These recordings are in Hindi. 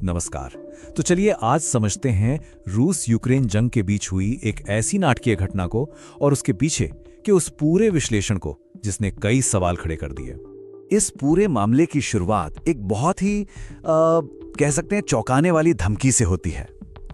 नमस्कार। तो चलिए आज समझते हैं रूस यूक्रेन जंग के बीच हुई एक ऐसी नाटकीय घटना को और उसके पीछे के उस पूरे विश्लेषण को जिसने कई सवाल खड़े कर दिए। इस पूरे मामले की शुरुआत एक बहुत ही कह सकते हैं चौंकाने वाली धमकी से होती है।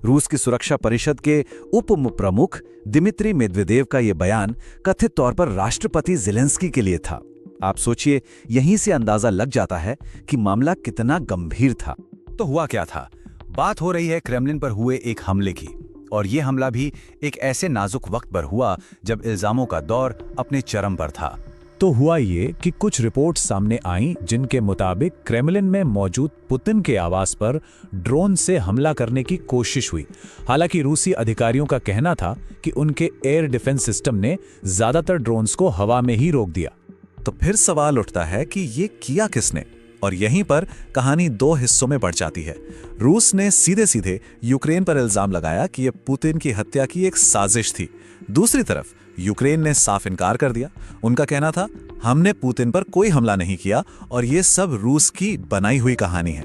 रूस की सुरक्षा परिषद के उप प्रमुख दिमित्री मेदवेदेव का यह बयान कथित तौर पर राष्ट्रपति ज़ेलेंस्की के लिए था। आप सोचिए, यहीं से अंदाजा लग जाता है कि मामला कितना गंभीर था। तो हुआ क्या था? बात हो रही है क्रेमलिन पर हुए एक हमले की, और ये हमला भी एक ऐसे नाजुक वक्त पर हुआ जब इल्जामों का दौर अपने चरम पर था। तो हुआ ये कि कुछ रिपोर्ट सामने आईं जिनके मुताबिक क्रेमलिन में मौजूद पुतिन के आवास पर ड्रोन से हमला करने की कोशिश हुई। हालांकि रूसी अधिकारियों का कहना था कि उनके एयर डिफेंस सिस्टम ने ज्यादातर ड्रोन्स को हवा में ही रोक दिया। तो फिर सवाल उठता है कि ये किया किसने, और यहीं पर कहानी दो हिस्सों में बढ़ जाती है। रूस ने सीधे सीधे यूक्रेन पर इल्जाम लगाया कि यह पुतिन की हत्या की एक साजिश थी। दूसरी तरफ यूक्रेन ने साफ इनकार कर दिया। उनका कहना था, हमने पुतिन पर कोई हमला नहीं किया और ये सब रूस की बनाई हुई कहानी है।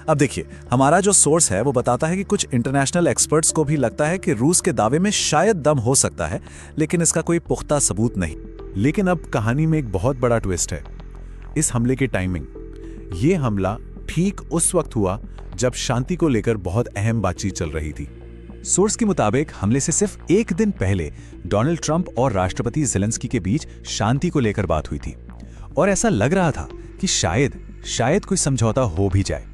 अब देखिए, हमारा जो सोर्स है वो बताता है कि कुछ इंटरनेशनल एक्सपर्ट्स को भी लगता है कि रूस के दावे में शायद दम हो सकता है, लेकिन इसका कोई पुख्ता सबूत नहीं। लेकिन अब कहानी में एक बहुत बड़ा ट्विस्ट है, इस हमले की टाइमिंग। ये हमला ठीक उस वक्त हुआ जब शांति को लेकर बहुत अहम बातचीत चल रही थी। सोर्स के मुताबिक हमले से सिर्फ एक दिन पहले डोनाल्ड ट्रंप और राष्ट्रपति ज़ेलेंस्की के बीच शांति को लेकर बात हुई थी, और ऐसा लग रहा था कि शायद कोई समझौता हो भी जाए।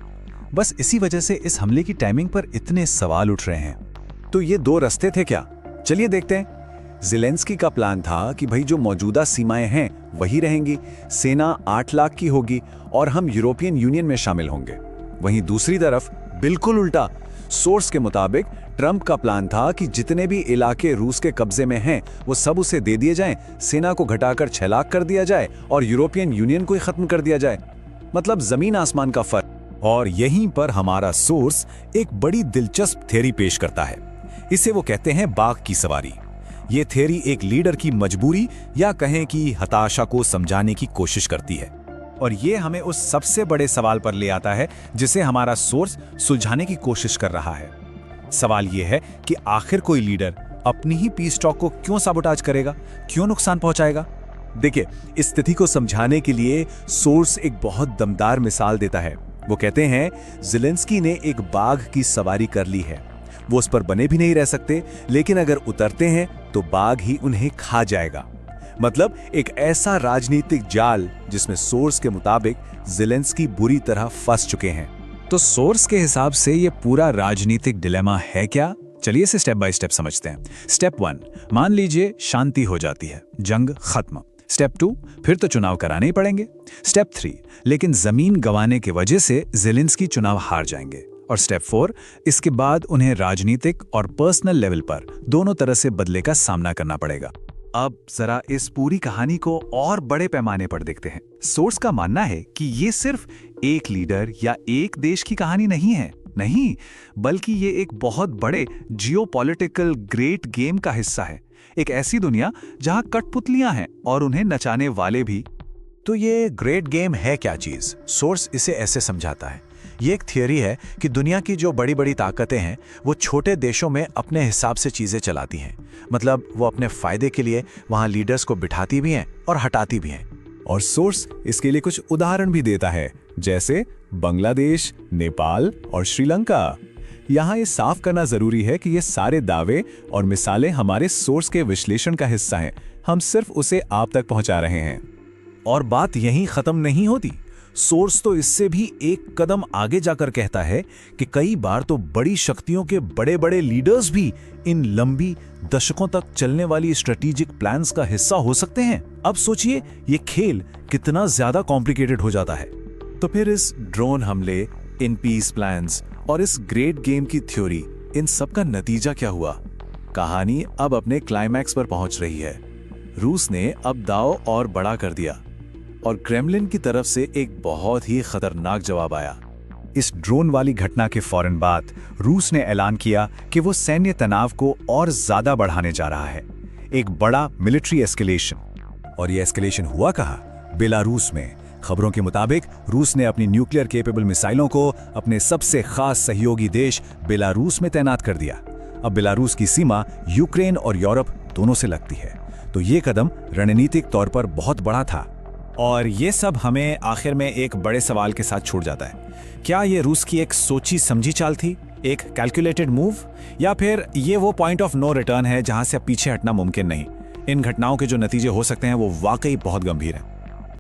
बस इसी वजह से इस हमले की टाइमिंग पर इतने सवाल उठ रहे हैं। तो ये दो रास्ते थे क्या? चलिए देखते हैं। ज़ेलेंस्की का प्लान था कि भाई जो मौजूदा सीमाएं हैं वही रहेंगी, सेना 8 लाख की होगी और हम यूरोपियन यूनियन में शामिल होंगे। वहीं दूसरी तरफ बिल्कुल उल्टा, सोर्स के मुताबिक ट्रंप का प्लान था कि जितने भी इलाके रूस के कब्जे में हैं वो सब उसे दे दिए जाएं, सेना को घटाकर 6 लाख कर दिया जाए और यूरोपियन यूनियन को ही खत्म कर दिया जाए। मतलब जमीन आसमान का फर्क। और यहीं पर हमारा सोर्स एक बड़ी दिलचस्प थ्योरी पेश करता है। इसे वो कहते हैं बाघ की सवारी। ये थ्योरी एक लीडर की मजबूरी या कहें कि हताशा को समझाने की कोशिश करती है, और ये हमें उस सबसे बड़े सवाल पर ले आता है जिसे हमारा सोर्स सुलझाने की कोशिश कर रहा है। सवाल ये है कि आखिर कोई लीडर अपनी ही पीस टॉक को क्यों साबोटाज करेगा, क्यों नुकसान पहुंचाएगा? देखिए, इस स्थिति को समझाने के लिए सोर्स एक बहुत दमदार मिसाल देता है। वो कहते हैं, ज़ेलेंस्की ने एक बाघ की सवारी कर ली है। वो उस पर बने भी नहीं रह सकते, लेकिन अगर उतरते हैं तो बाघ ही उन्हें खा जाएगा। मतलब एक ऐसा राजनीतिक जाल जिसमें सोर्स के मुताबिक ज़ेलेंस्की बुरी तरह फंस चुके हैं। तो सोर्स के हिसाब से ये पूरा राजनीतिक डिलेमा है क्या? चलिए इसे स्टेप बाय स्टेप समझते हैं। स्टेप 1, मान लीजिए शांति हो जाती है, जंग खत्म। स्टेप 2, फिर तो चुनाव कराने ही पड़ेंगे। स्टेप 3, लेकिन जमीन गंवाने की वजह से ज़ेलेंस्की चुनाव हार जाएंगे। और स्टेप 4, इसके बाद उन्हें राजनीतिक और पर्सनल लेवल पर दोनों तरह से बदले का सामना करना पड़ेगा। अब जरा इस पूरी कहानी को और बड़े पैमाने पर देखते हैं। सोर्स का मानना है कि ये सिर्फ एक लीडर या एक देश की कहानी नहीं है, नहीं, बल्कि ये एक बहुत बड़े जियोपॉलिटिकल ग्रेट गेम का हिस्सा है। एक ऐसी दुनिया जहां कठपुतलियां हैं और उन्हें नचाने वाले भी। तो ये ग्रेट गेम है क्या चीज? सोर्स इसे ऐसे समझाता है, ये एक थियरी है कि दुनिया की जो बड़ी बड़ी ताकतें हैं वो छोटे देशों में अपने हिसाब से चीजें चलाती हैं। मतलब वो अपने फायदे के लिए वहां लीडर्स को बिठाती भी हैं और हटाती भी हैं। और सोर्स इसके लिए कुछ उदाहरण भी देता है, जैसे बांग्लादेश, नेपाल और श्रीलंका। यहाँ ये साफ करना जरूरी है कि ये सारे दावे और मिसालें हमारे सोर्स के विश्लेषण का हिस्सा हैं। हम सिर्फ उसे आप तक पहुंचा रहे हैं। और बात यहीं खत्म नहीं होती। सोर्स तो इससे भी एक कदम आगे जाकर कहता है कि कई बार तो बड़ी शक्तियों के बड़े बड़े लीडर्स भी इन लंबी दशकों तक चलने वाली स्ट्रेटेजिक प्लान्स का हिस्सा हो सकते हैं। अब सोचिए ये खेल कितना ज्यादा कॉम्प्लिकेटेड हो जाता है। तो फिर इस ड्रोन हमले, इन पीस प्लान्स और इस ग्रेट गेम की थ्योरी, इन सब का नतीजा क्या हुआ? कहानी अब अपने क्लाइमैक्स पर पहुंच रही है। रूस ने अब दाव और बड़ा कर दिया और क्रेमलिन की तरफ से एक बहुत ही खतरनाक जवाब आया। इस ड्रोन वाली घटना के फौरन बाद रूस ने ऐलान किया कि वो सैन्य तनाव को और ज्यादा बढ़ाने जा रहा है, एक बड़ा मिलिट्री एस्केलेशन। और ये एस्केलेशन हुआ कहाँ? बेलारूस में, खबरों के मुताबिक रूस ने अपनी न्यूक्लियर केपेबल मिसाइलों को अपने सबसे खास सहयोगी देश बेलारूस में तैनात कर दिया। अब बेलारूस की सीमा यूक्रेन और यूरोप दोनों से लगती है, तो ये कदम रणनीतिक तौर पर बहुत बड़ा था। और ये सब हमें आखिर में एक बड़े सवाल के साथ छोड़ जाता है। क्या ये रूस की एक सोची समझी चाल थी, एक कैलकुलेटेड मूव, या फिर ये वो पॉइंट ऑफ नो रिटर्न है जहां से अब पीछे हटना मुमकिन नहीं? इन घटनाओं के जो नतीजे हो सकते हैं वो वाकई बहुत गंभीर हैं।